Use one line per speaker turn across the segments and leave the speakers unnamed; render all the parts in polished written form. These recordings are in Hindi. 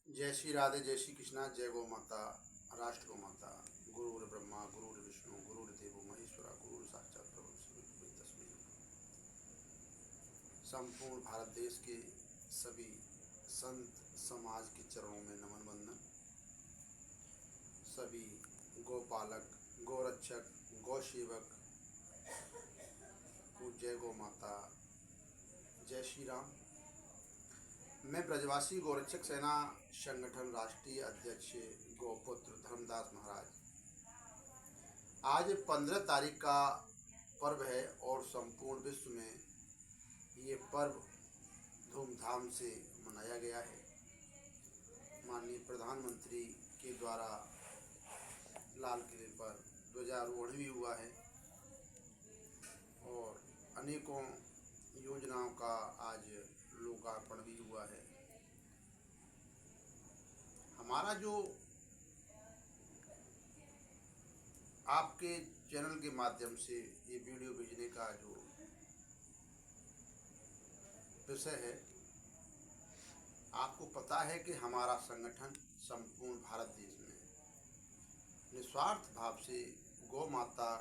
जय श्री राधे, जय श्री कृष्णा, जय गौ माता, राष्ट्र गौ माता। गुरुर् ब्रह्मा गुरुर्विष्णु गुरुर्देवो महेश्वरा गुरु साक्षात परब्रह्म तस्मै। संपूर्ण भारत देश के सभी संत समाज के चरणों में नमन वंदन। सभी गौपालक, गौरक्षक, गौ सेवक को जय गौ माता, जय श्री राम। मैं ब्रजवासी गौरक्षक सेना संगठन राष्ट्रीय अध्यक्ष गौपुत्र धर्मदास महाराज। आज 15 तारीख का पर्व है और संपूर्ण विश्व में ये पर्व धूमधाम से मनाया गया है। माननीय प्रधानमंत्री के द्वारा लाल किले पर ध्वजारोहण भी हुआ है और अनेकों योजनाओं का आज लोकार्पण भी हुआ है। हमारा जो आपके चैनल के माध्यम से ये वीडियो भेजने का जो विषय है, आपको पता है कि हमारा संगठन संपूर्ण भारत देश में निस्वार्थ भाव से गौ माता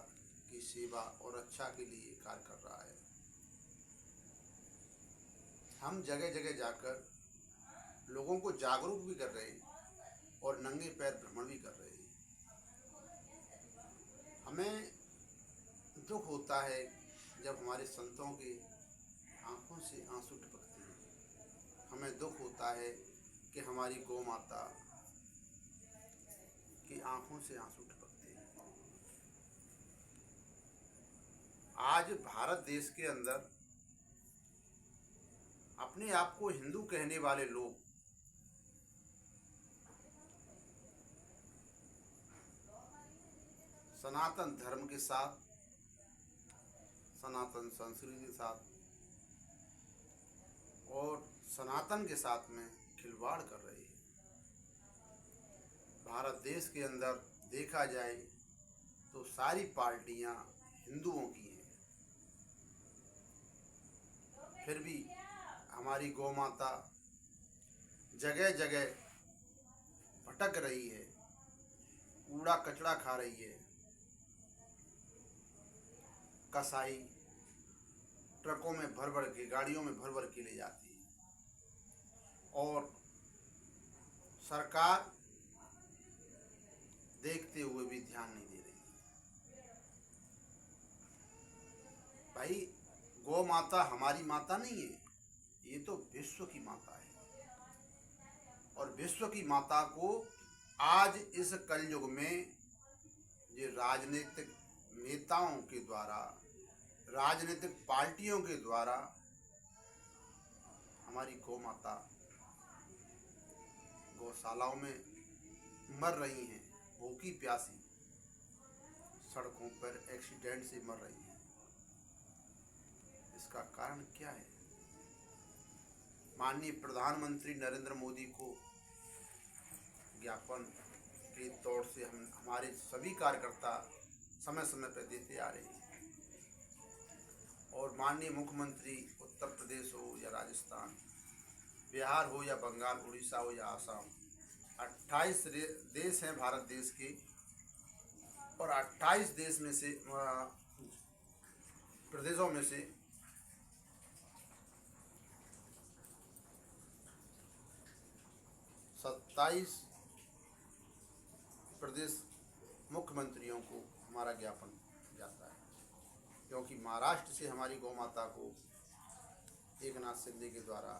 की सेवा और रक्षा के लिए कार्य कर रहा है। हम जगह जगह जाकर लोगों को जागरूक भी कर रहे हैं और नंगे पैर भ्रमण भी कर रहे हैं। हमें दुख होता है जब हमारे संतों की आंखों से आंसू टपकते हैं। हमें दुख होता है कि हमारी गौ माता की आंखों से आंसू टपकते हैं। आज भारत देश के अंदर अपने आप को हिंदू कहने वाले लोग सनातन धर्म के साथ, सनातन संस्कृति के साथ और सनातन के साथ में खिलवाड़ कर रहे हैं। भारत देश के अंदर देखा जाए तो सारी पार्टियां हिंदुओं की हैं, फिर भी हमारी गौ माता जगह जगह भटक रही है, कूड़ा कचड़ा खा रही है। कसाई ट्रकों में भर भर के, गाड़ियों में भर भर के ले जाती है और सरकार देखते हुए भी ध्यान नहीं दे रही। भाई, गौ माता हमारी माता नहीं है, ये तो विश्व की माता है और विश्व की माता को आज इस कलयुग में ये राजनीतिक नेताओं के द्वारा, राजनीतिक पार्टियों के द्वारा हमारी गौ माता गौशालाओं में मर रही हैं, भूखी प्यासी सड़कों पर एक्सीडेंट से मर रही हैं। इसका कारण क्या है? माननीय प्रधानमंत्री नरेंद्र मोदी को ज्ञापन के तौर से हमारे सभी कार्यकर्ता समय समय पर देते आ रहे हैं और माननीय मुख्यमंत्री उत्तर प्रदेश हो या राजस्थान, बिहार हो या बंगाल, उड़ीसा हो या आसाम, 28 देश हैं भारत देश के और 28 देश में से प्रदेशों में से 27 प्रदेश मुख्यमंत्रियों को हमारा ज्ञापन जाता है, क्योंकि महाराष्ट्र से हमारी गौ माता को एकनाथ शिंदे के द्वारा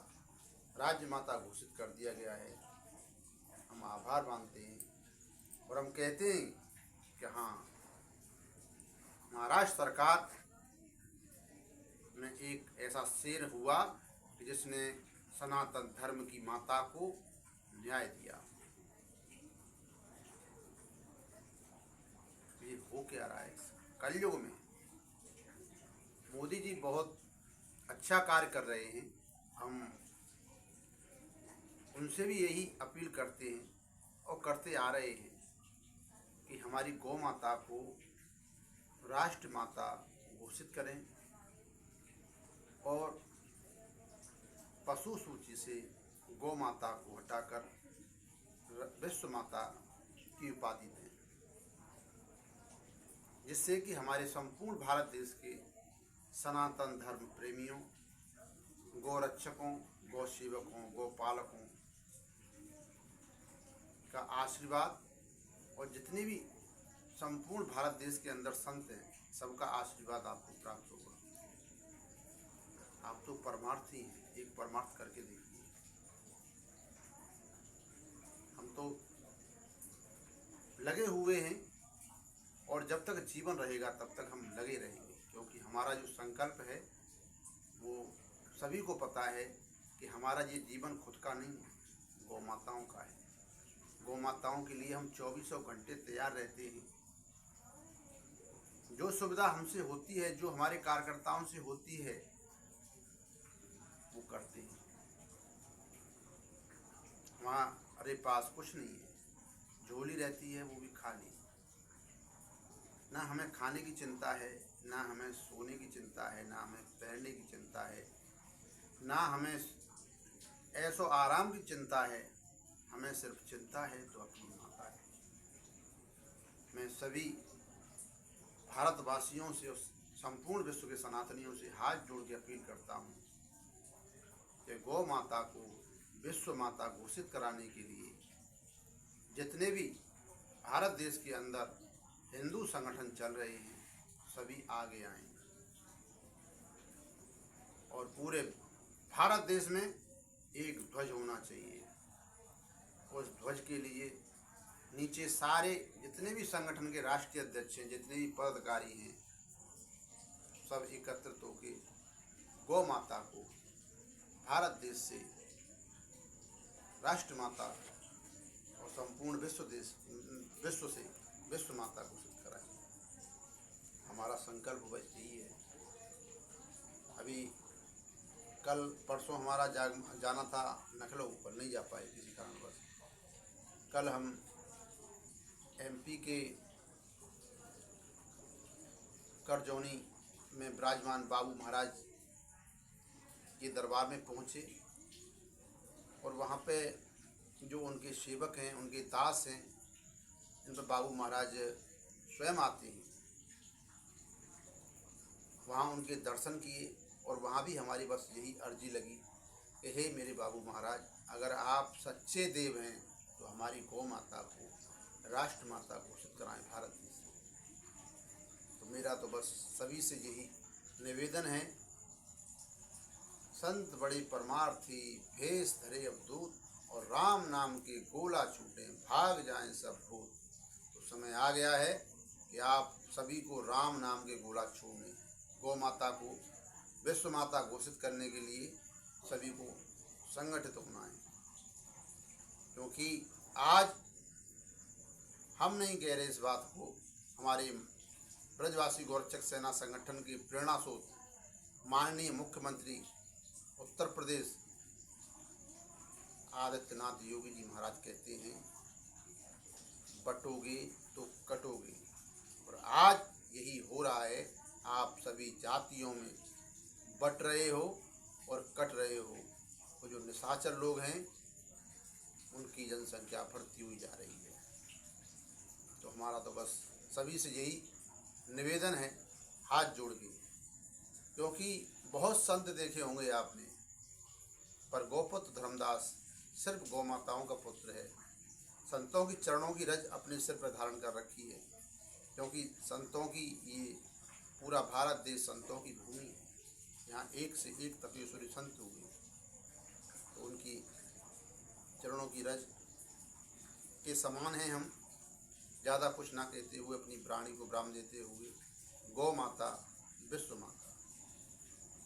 राज्य माता घोषित कर दिया गया है। हम आभार मानते हैं और हम कहते हैं कि हाँ, महाराष्ट्र सरकार में एक ऐसा शेर हुआ कि जिसने सनातन धर्म की माता को न्याय दिया। ये हो क्या रहा है कलयुग में? मोदी जी बहुत अच्छा कार्य कर रहे हैं। हम उनसे भी यही अपील करते हैं और करते आ रहे हैं कि हमारी गौ माता को राष्ट्र माता घोषित करें और पशु सूची से गौ माता को हटाकर विश्व माता की उपाधि दें, जिससे कि हमारे संपूर्ण भारत देश के सनातन धर्म प्रेमियों, गोरक्षकों, गौ सेवकों, गोपालकों का आशीर्वाद और जितने भी संपूर्ण भारत देश के अंदर संत हैं, सबका आशीर्वाद आपको प्राप्त होगा। आप तो परमार्थी हैं, एक परमार्थ करके देखिए। हम तो लगे हुए हैं और जब तक जीवन रहेगा तब तक हम लगे रहेंगे, क्योंकि हमारा जो संकल्प है वो सभी को पता है कि हमारा ये जीवन खुद का नहीं है, गौ माताओं का है। गौ माताओं के लिए हम 24 घंटे तैयार रहते हैं। जो सुविधा हमसे होती है, जो हमारे कार्यकर्ताओं से होती है, वो करते हैं। हमारे पास कुछ नहीं है, झोली रहती है वो भी खाली। ना हमें खाने की चिंता है, ना हमें सोने की चिंता है, ना हमें पहनने की चिंता है, ना हमें ऐसो आराम की चिंता है। हमें सिर्फ चिंता है तो अपनी माता है। मैं सभी भारतवासियों से, उस संपूर्ण विश्व के सनातनियों से हाथ जोड़ के अपील करता हूँ कि गौ माता को विश्व माता घोषित कराने के लिए जितने भी भारत देश के अंदर हिंदू संगठन चल रहे हैं, सभी आगे आएं और पूरे भारत देश में एक ध्वज होना चाहिए। उस ध्वज के लिए नीचे सारे जितने भी संगठन के राष्ट्रीय अध्यक्ष हैं, जितने भी पदाधिकारी हैं, सब एकत्रित होकर गौ माता को भारत देश से राष्ट्र माता और संपूर्ण विश्व से विश्व माता घोषित कराएं। हमारा संकल्प बस यही है। अभी कल परसों हमारा जाना था नखलऊ, पर नहीं जा पाए किसी कारणवश। कल हम एमपी के करजौनी में विराजमान बाबू महाराज के दरबार में पहुँचे और वहाँ पे जो उनके सेवक हैं, उनके दास हैं, इन पर बाबू महाराज स्वयं आते हैं। वहाँ उनके दर्शन किए और वहाँ भी हमारी बस यही अर्जी लगी कि हे मेरे बाबू महाराज, अगर आप सच्चे देव हैं तो हमारी गौ माता को राष्ट्र माता घोषित कराएं भारत देश से। तो मेरा तो बस सभी से यही निवेदन है। संत बड़े परमार्थी, भेष धरे अवधूत, और राम नाम के गोला छूटे, भाग जाएं सब भूत। तो समय आ गया है कि आप सभी को राम नाम के गोला छूने, गौ माता को विश्व माता घोषित करने के लिए सभी को संगठित होना है। क्योंकि आज हम नहीं कह रहे इस बात को, हमारे ब्रजवासी गौरक्षक सेना संगठन के प्रेरणा स्रोत माननीय मुख्यमंत्री उत्तर प्रदेश आदित्यनाथ योगी जी महाराज कहते हैं, बटोगे तो कटोगे। और आज यही हो रहा है। आप सभी जातियों में बट रहे हो और कट रहे हो। वो जो निशाचर लोग हैं उनकी जनसंख्या बढ़ती हुई जा रही है। तो हमारा तो बस सभी से यही निवेदन है, हाथ जोड़ के, क्योंकि बहुत संत देखे होंगे आपने, पर गौपुत्र धर्मदास सिर्फ गौ माताओं का पुत्र है। संतों की चरणों की रज अपने सिर पर धारण कर रखी है, क्योंकि संतों की ये पूरा भारत देश संतों की भूमि है। यहाँ एक से एक तपेश्वरी संत हुए, तो उनकी चरणों की रज के समान हैं हम। ज़्यादा कुछ ना कहते हुए, अपनी प्राणी को ब्राह्म देते हुए, गौ माता विश्व माता